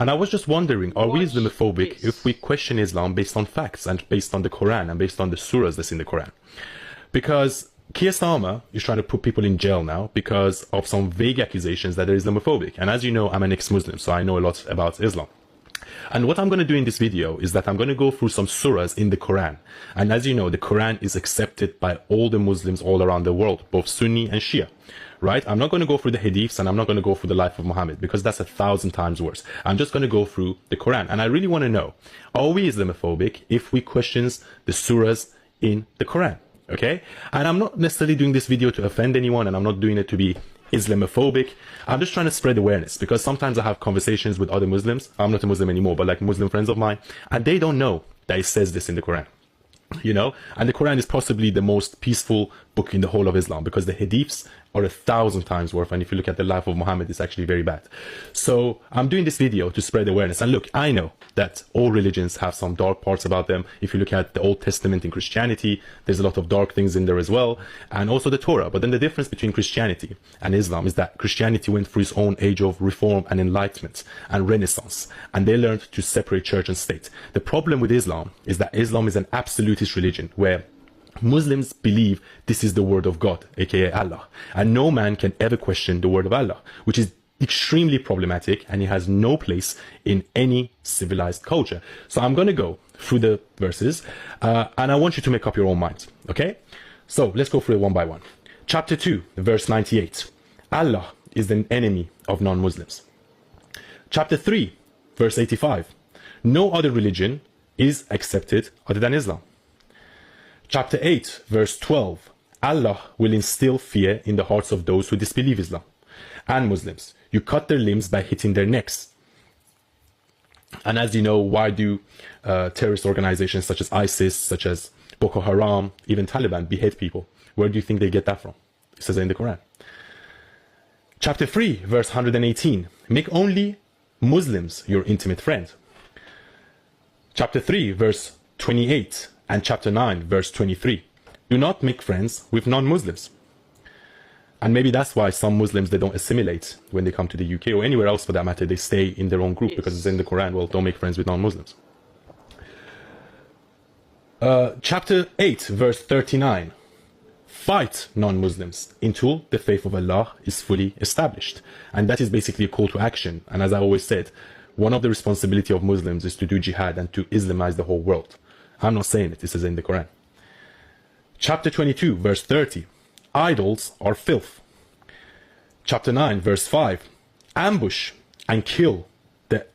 And I was just wondering, are we Islamophobic if we question Islam based on facts and based on the Quran and based on the surahs that's in the Quran? Because Keir Starmer is trying to put people in jail now because of some vague accusations that they're Islamophobic. And as you know, I'm an ex-Muslim, so I know a lot about Islam. And what I'm going to do in this video is that I'm going to go through some surahs in the Quran. And as you know, the Quran is accepted by all the Muslims all around the world, both Sunni and Shia. Right? I'm not going to go through the hadiths and I'm not going to go through the life of Muhammad because that's 1,000 times worse. I'm just going to go through the Quran. And I really want to know, are we Islamophobic if we question the surahs in the Quran? Okay? And I'm not necessarily doing this video to offend anyone, and I'm not doing it to be Islamophobic. I'm just trying to spread awareness because sometimes I have conversations with other Muslims. I'm not a Muslim anymore, but like Muslim friends of mine, and they don't know that it says this in the Quran. You know, and the Quran is possibly the most peaceful book in the whole of Islam because the hadiths are 1,000 times worse, and if you look at the life of Muhammad, it's actually very bad. So I'm doing this video to spread awareness. And look, I know that all religions have some dark parts about them. If you look at the Old Testament in Christianity, there's a lot of dark things in there as well, and also the Torah. But then the difference between Christianity and Islam is that Christianity went through its own age of reform and enlightenment and renaissance, and they learned to separate church and state. The problem with Islam is that Islam is an absolutist religion where Muslims believe this is the word of God, aka Allah, and no man can ever question the word of Allah, which is extremely problematic, and it has no place in any civilized culture. So I'm going to go through the verses and I want you to make up your own mind. Okay, so let's go through it one by one. Chapter 2, verse 98. Allah is an enemy of non-Muslims. Chapter 3, verse 85. No other religion is accepted other than Islam. Chapter 8, verse 12. Allah will instill fear in the hearts of those who disbelieve Islam and Muslims. You cut their limbs by hitting their necks. And as you know, why do terrorist organizations such as ISIS, such as Boko Haram, even Taliban behead people? Where do you think they get that from? It says in the Quran. Chapter 3, verse 118. Make only Muslims your intimate friend. Chapter 3, verse 28. And chapter 9, verse 23. Do not make friends with non-Muslims. And maybe that's why some Muslims, they don't assimilate when they come to the UK or anywhere else for that matter. They stay in their own group because it's in the Quran. Well, don't make friends with non-Muslims. Chapter 8, verse 39. Fight non-Muslims until the faith of Allah is fully established. And that is basically a call to action. And as I always said, one of the responsibility of Muslims is to do jihad and to Islamize the whole world. I'm not saying it, this is in the Quran. Chapter 22, verse 30. Idols are filth. Chapter 9, verse 5. Ambush and kill